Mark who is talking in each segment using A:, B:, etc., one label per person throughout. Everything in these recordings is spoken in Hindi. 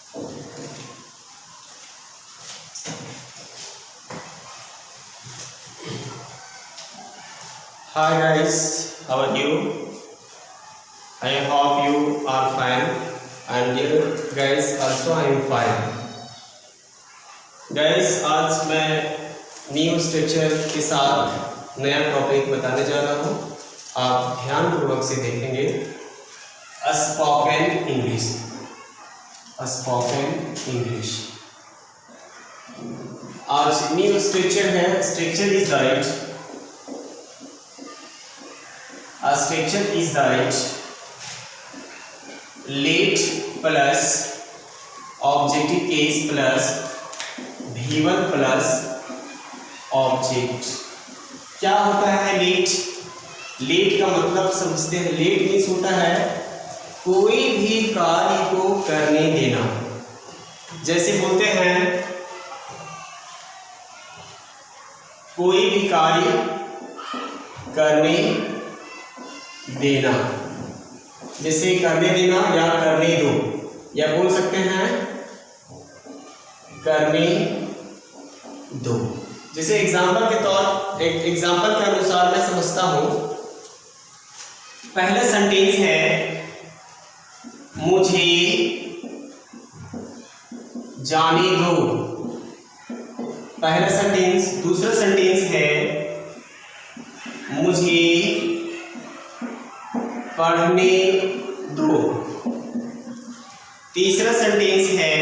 A: Hi guys, how are you? I hope you are fine, and dear guys, also I am fine. Guys, आज मैं न्यू स्ट्रक्चर के साथ नया टॉपिक बताने जा रहा हूँ। आप ध्यानपूर्वक से देखेंगे। Spoken English, spoken English. आज न्यू स्ट्रक्चर है। Structure is right. A structure is right. Let plus objective case plus V1 plus object। क्या होता है let? let का मतलब समझते हैं। let मीन्स होता है कोई भी कार्य को करने देना। जैसे बोलते हैं कोई भी कार्य करने देना, जैसे करने देना या करने दो, या बोल सकते हैं करने दो। जैसे एग्जाम्पल के अनुसार मैं समझता हूं। पहला सेंटेंस है मुझे जाने दो, पहला सेंटेंस। दूसरा सेंटेंस है मुझे पढ़ने दो। तीसरा सेंटेंस है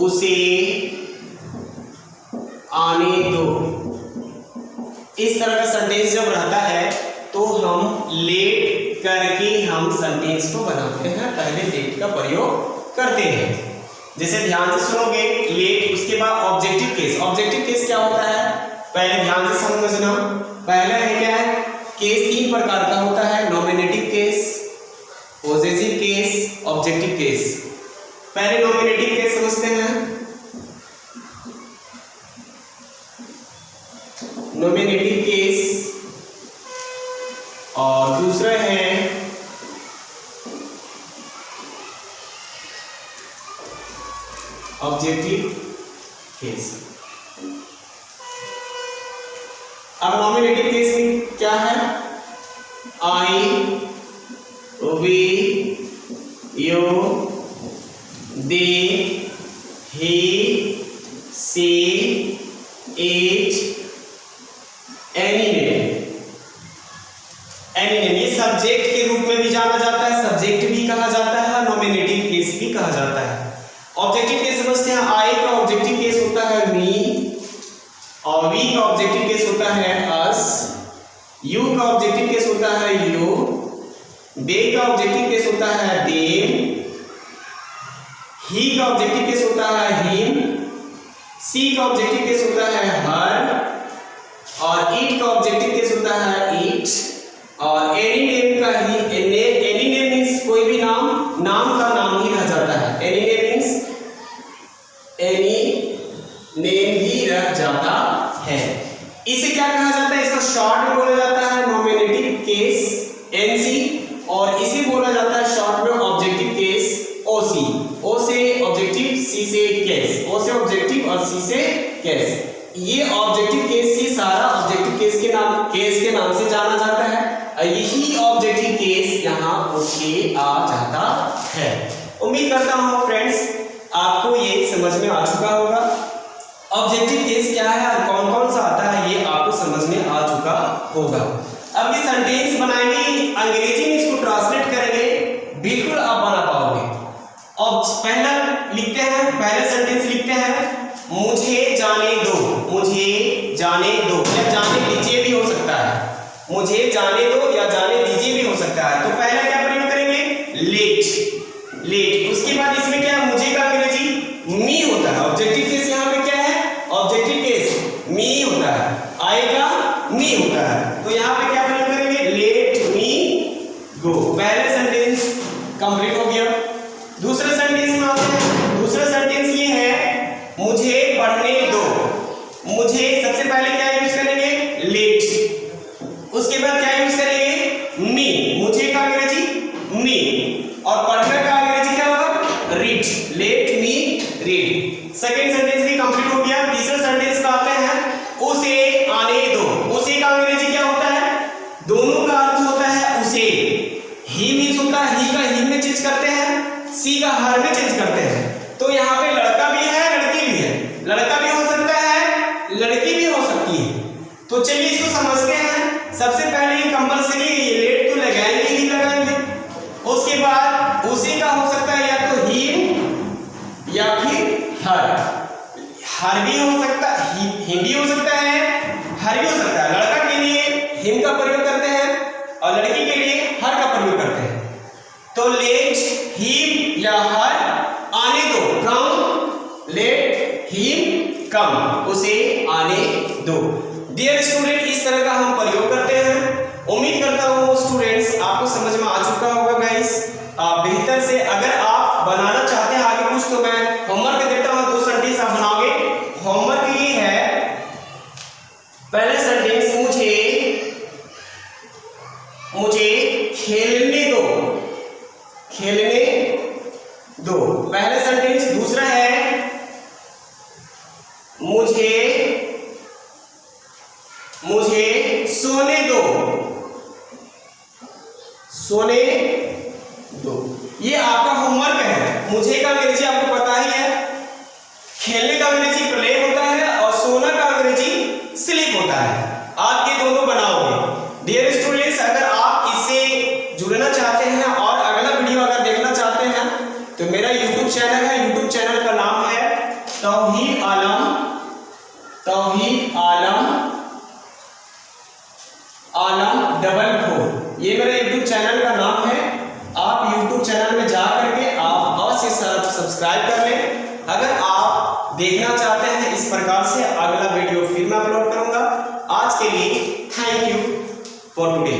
A: उसे आने दो। इस तरह का सेंटेंस जब रहता है तो हम लेट करके हम सेंटेंस को बनाते हैं, पहले लेट का प्रयोग करते हैं। जैसे ध्यान से सुनोगे लेट, उसके बाद ऑब्जेक्टिव केस। ऑब्जेक्टिव केस क्या होता है पहले ध्यान से समझना। पहला है क्या है, केस तीन प्रकार का होता है, nominative case, possessive case, objective case. पहले नॉमिनेटिव केस समझते हैं। नॉमिनेटिव केस, और दूसरा है ऑब्जेक्टिव केस। अब नॉमिनेटिव केस में क्या है, I, we, you, they, he, she, it, any name. ये सब्जेक्ट के रूप में भी जाना जाता है, सब्जेक्ट भी कहा जाता है, नॉमिनेटिव केस भी कहा जाता है। ऑब्जेक्टिव केस समझते हैं। आई का ऑब्जेक्टिव केस होता है मी, और वी का ऑब्जेक्टिव केस होता है अस, यू का ऑब्जेक्टिव केस होता है यू, दे का ऑब्जेक्टिव केस होता है देम, ही का ऑब्जेक्टिव केस होता है हिम, सी का ऑब्जेक्टिव केस होता है हर, और इट का ऑब्जेक्टिव केस होता है इट, और एनी नेम का ही एनी नेम मीन्स कोई भी नाम, नाम का नाम ही रह जाता है। Any name means any name ही रह जाता है। इसे क्या कहा जाता है, इसका शॉर्ट में बोला जाता है नॉमिनेटिव केस एनसी, और इसे बोला जाता है शॉर्ट में ऑब्जेक्टिव केस ओसी। ओ से ऑब्जेक्टिव, सी से केस, ओ से ऑब्जेक्टिव और सी से केस। ये ऑब्जेक्टिव केस, ये सारा ऑब्जेक्टिव केस के नाम से जाना जाता है। यही ऑब्जेक्टिव केस यहाँ ओके आ जाता है। उम्मीद करता हूँ फ्रेंड्स आपको ये समझ में आ चुका होगा। ऑब्जेक्टिव केस क्या है और कौन कौन सा आता है ये आपको समझ में आ चुका होगा। अब ये सेंटेंस बनाएंगे, अंग्रेजी में इसको ट्रांसलेट करेंगे, बिल्कुल आप बना पाओगे। अब पहला लिखते हैं, पहला सेंटेंस लिखते हैं मुझे जाने दो, मुझे जाने दो, या जाने दीजिए भी हो सकता है, मुझे जाने दो या जाने दीजिए भी हो सकता है। तो पहला क्या प्रयोग करेंगे, लेट, लेट। उसके बाद इसमें क्या है, मुझे का अंग्रेजी मी होता है। ऑब्जेक्टिव केस यहाँ पे क्या है, ऑब्जेक्टिव केस मी होता है, आएगा मी होता है। तो यहाँ पे क्या प्रयोग करेंगे, लेट मी गो। पहला सेंटेंस कंप्लीट हो गया। दूसरे सेंटेंस में आते हैं। दूसरा सेंटेंस ये है मुझे पढ़ने दो। मुझे सबसे पहले क्या यूज करेंगे, लेट। उसके बाद क्या यूज करेंगे, मी। मुझे का अंग्रेजी मी, और पढ़ने का अंग्रेजी क्या होगा, read, let me read. Second sentence भी कंप्लीट हो गया। तीसरा सेंटेंस का आते हैं उसे आने दो। उसे का अंग्रेजी क्या होता है? दोनों का अर्थ होता है उसे। ही मीन्स होता है, ही का ही में चेंज करते हैं, सी का हर में चेंज करते हैं। तो यहाँ पे लड़का भी है, लड़की भी है। लड़का भी हो सकता है, लड़की भी हो सकती है। तो चलिए इसको समझते हैं। सबसे पहले कंपल्सरी लेट तो लगाएंगे ही लगाएंगे। उसके बाद उसे का हो सकता है या तो हिम या फिर हर। हर भी हो सकता है, हिम भी हो सकता है, हर भी हो सकता है। लड़का के लिए हिम का प्रयोग करते हैं और लड़की के लिए हर का प्रयोग करते हैं। तो लेट हिम या हर आने दो, कम, लेट हिम कम, उसे आने दो। डियर स्टूडेंट, इस तरह का हम प्रयोग करते हैं। उम्मीद करता हूँ स्टूडेंट्स आपको समझ में आ चुका होगा गाइस। बेहतर से अगर आप बनाना चाहते हैं आगे कुछ, तो मैं होमवर्क देता हूँ, 2 सेंटेंस आप बनाओगे। होमवर्क ये है, पहले सेंटेंस मुझे खेलने दो, खेलने दो, पहला सेंटेंस। दूसरा है मुझे सोने दो, सोने दो। ये आपका होमवर्क है। मुझे का अंग्रेजी आपको पता ही है, खेलने का अंग्रेजी प्ले होता है और सोना का अंग्रेजी स्लीप होता है। आप ये दोनों बनाओगे। डियर स्टूडेंट्स, अगर आप इससे जुड़ना चाहते हैं और अगला वीडियो अगर देखना चाहते हैं तो मेरा यूट्यूब चैनल है। यूट्यूब चैनल का नाम है तौहीद आलम 44। ये मेरा यूट्यूब चैनल का नाम है। आप यूट्यूब चैनल में जा करके आप अवश्य सब्सक्राइब कर लें। अगर आप देखना चाहते हैं इस प्रकार से अगला वीडियो फिर मैं अपलोड करूंगा। आज के लिए थैंक यू फॉर टुडे।